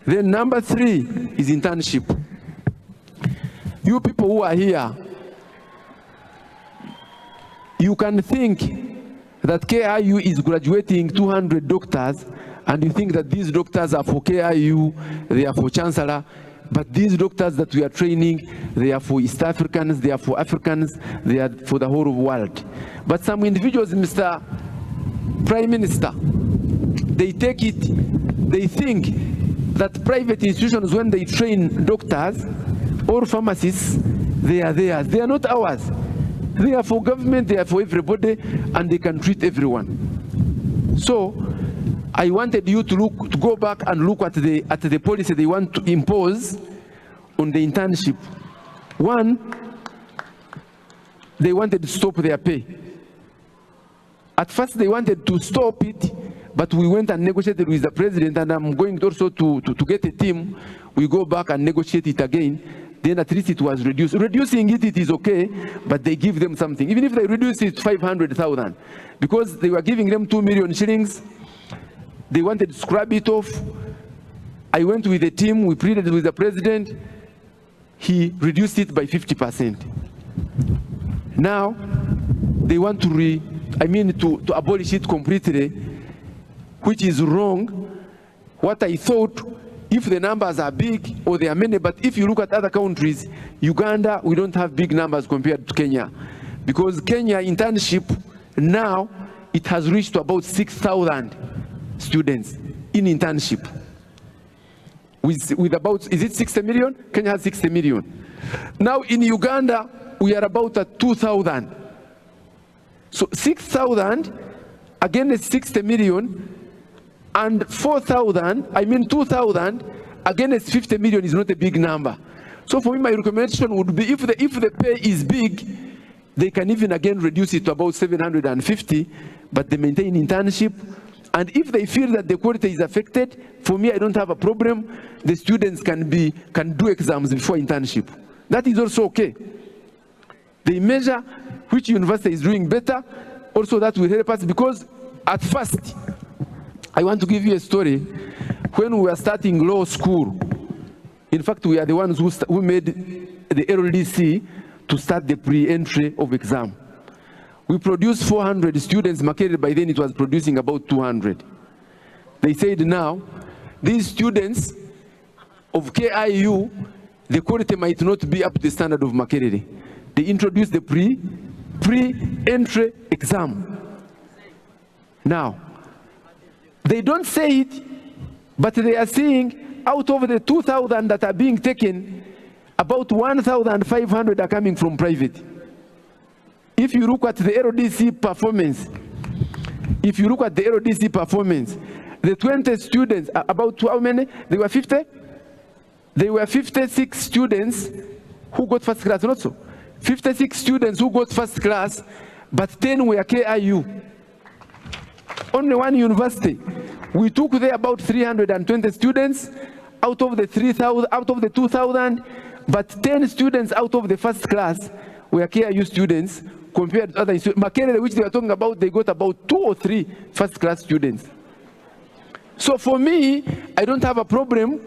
Then number 3 is internship. You people who are here, you can think that KIU is graduating 200 doctors, and you think that these doctors are for KIU, they are for Chancellor, but these doctors that we are training, they are for East Africans, they are for Africans, they are for the whole world. But some individuals, Mr. Prime Minister, they take it, they think that private institutions, when they train doctors or pharmacists, they are theirs. They are not ours. They are for government, they are for everybody, and they can treat everyone. So I wanted you to go back and look at the policy they want to impose on the internship. One, they wanted to stop their pay. At first they wanted to stop it, but we went and negotiated with the president, and I'm going also to get a team. We go back and negotiate it again. Then at least it was reduced. Reducing it is okay, but they give them something. Even if they reduce it to 500,000, because they were giving them 2 million shillings, they wanted to scrap it off. I went with the team, we pleaded with the president, he reduced it by 50%. Now, they want to abolish it completely, which is wrong. What I thought, if the numbers are big or they are many, but if you look at other countries, Uganda, we don't have big numbers compared to Kenya. Because Kenya internship, now, it has reached to about 6,000 students in internship. With about, is it 60 million? Kenya has 60 million. Now in Uganda, we are about at 2,000. So 6,000 against 60 million, and 2,000 against 50 million is not a big number. So for me, my recommendation would be, if the pay is big, they can even again reduce it to about 750, but they maintain internship. And if they feel that the quality is affected, for me, I don't have a problem. The students can do exams before internship. That is also okay. They measure which university is doing better. Also, that will help us, because at first, I want to give you a story. When we were starting law school, in fact, we are the ones who made the LDC to start the pre-entry of exam. We produced 400 students. Bukedde, by then it was producing about 200. They said now, these students of KIU, the quality might not be up to the standard of Bukedde. They introduced the pre-entry exam. Now, they don't say it, but they are saying out of the 2,000 that are being taken, about 1,500 are coming from private. If you look at the LDC performance, the 20 students, about how many? They were 50? There were 56 students who got first class, not so. 56 students who got first class, but 10 were KIU. Only one university. We took there about 320 students out of the 2,000, but 10 students out of the first class were KIU students, compared to other institutions. Bukedde, which they were talking about, they got about 2 or 3 first class students. So for me, I don't have a problem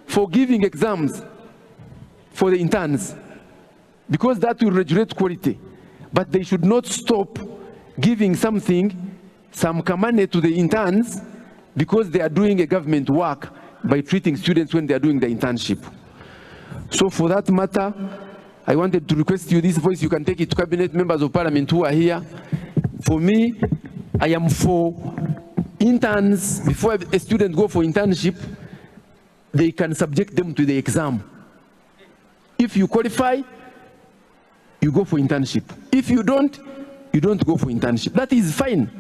for giving exams for the interns, because that will regulate quality. But they should not stop giving some money to the interns, because they are doing a government work by treating students when they are doing the internship. So for that matter, I wanted to request you, this voice, you can take it to cabinet members of parliament who are here. For me, I am for interns. Before a student go for internship, they can subject them to the exam. If you qualify, you go for internship. If you don't go for internship. That is fine.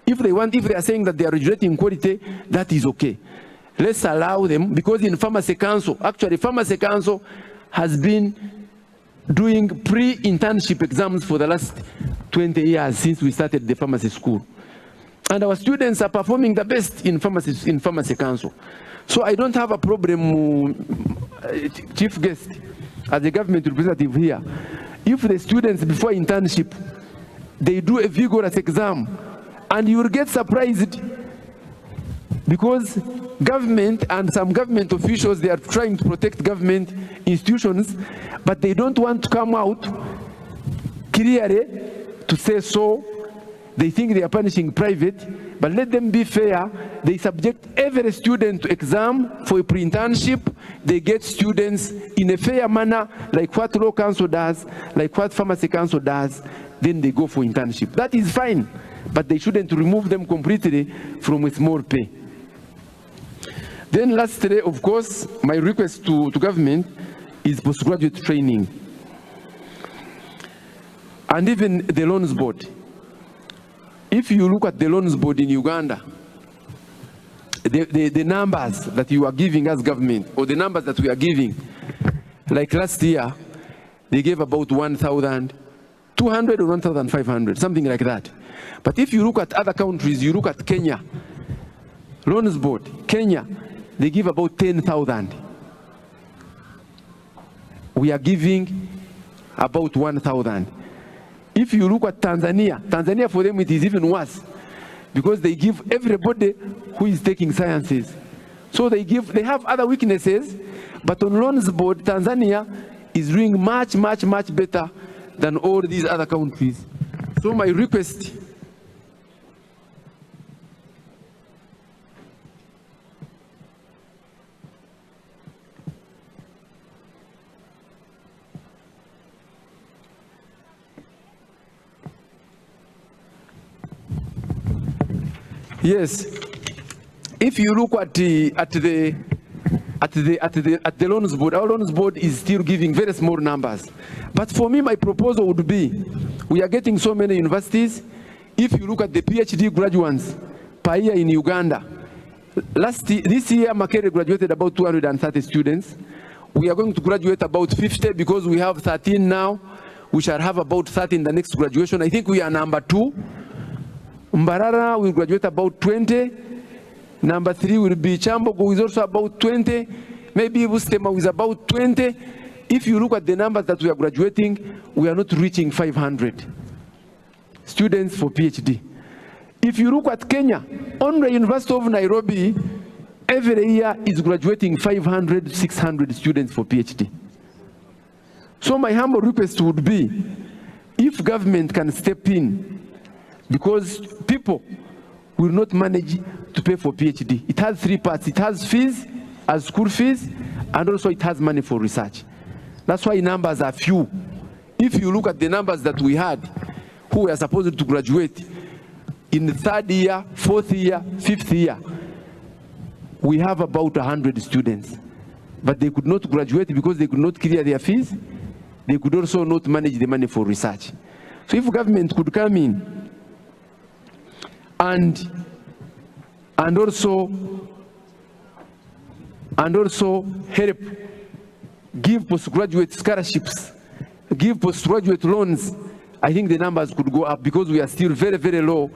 If they are saying that they are regulating quality, that is okay. Let's allow them, because in Pharmacy Council, actually Pharmacy Council has been doing pre-internship exams for the last 20 years since we started the pharmacy school. And our students are performing the best in Pharmacy Council. So I don't have a problem, Chief Guest, as a government representative here. If the students before internship, they do a vigorous exam, and you will get surprised, Because government and some government officials, they are trying to protect government institutions, but they don't want to come out clearly to say so. They think they are punishing private, but let them be fair. They subject every student to exam for a pre-internship. They get students in a fair manner, like what Law Council does, like what Pharmacy Council does. Then they go for internship. That is fine, but they shouldn't remove them completely from a small pay. Then lastly, of course, my request to government is postgraduate training. And even the loans board. If you look at the loans board in Uganda, the numbers that you are giving as government, or the numbers that we are giving, like last year, they gave about 1,200 or 1,500, something like that. But if you look at other countries, you look at Kenya, loans board, Kenya, they give about 10,000. We are giving about 1,000. If you look at Tanzania for them it is even worse, because they give everybody who is taking sciences. So they have other weaknesses, but on loans board, Tanzania is doing much better than all these other countries. So my request, yes, if you look at the loans board, our loans board is still giving very small numbers. But for me, my proposal would be, we are getting so many universities. If you look at the PhD graduates per year in Uganda, this year Bukedde graduated about 230 students. We are going to graduate about 50 because we have 13 now. We shall have about 30 in the next graduation. I think we are number 2. Mbarara will graduate about 20. Number 3 will be Chambogo, who is also about 20. Maybe Bustema is about 20. If you look at the numbers that we are graduating, we are not reaching 500 students for PhD. If you look at Kenya, only University of Nairobi every year is graduating 500, 600 students for PhD. So my humble request would be, if government can step in, because people will not manage to pay for PhD. It has 3 parts. It has fees, as school fees, and also it has money for research. That's why numbers are few. If you look at the numbers that we had, who were supposed to graduate in the 3rd year, 4th year, 5th year, we have about 100 students. But they could not graduate because they could not clear their fees. They could also not manage the money for research. So if government could come in and also help give postgraduate scholarships, give postgraduate loans, I think the numbers could go up, because we are still very low.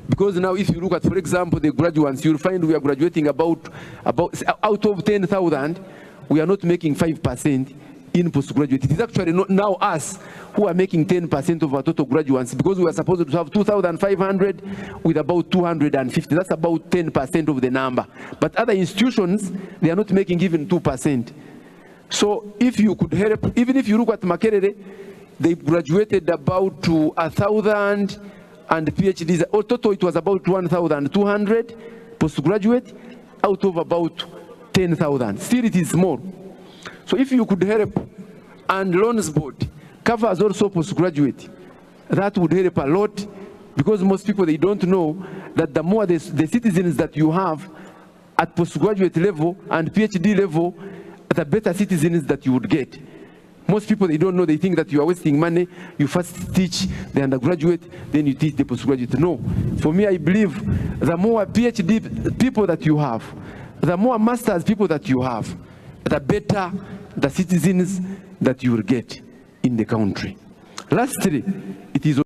Because now if you look at, for example, the graduates, you'll find we are graduating about out of 10,000, we are not making 5% in postgraduate. It is actually not now us who are making 10% of our total graduates, because we are supposed to have 2,500 with about 250. That's about 10% of the number. But other institutions, they are not making even 2%. So if you could help, even if you look at Bukedde, they graduated about 1,000 and PhDs. All total it was about 1,200 postgraduate out of about 10,000. Still it is small. So if you could help, and loans board covers also postgraduate, that would help a lot, because most people, they don't know that the more the citizens that you have at postgraduate level and PhD level, the better citizens that you would get. Most people, they don't know, they think that you are wasting money. You first teach the undergraduate, then you teach the postgraduate. No, for me, I believe the more PhD people that you have, the more masters people that you have, the better the citizens that you will get in the country. Lastly,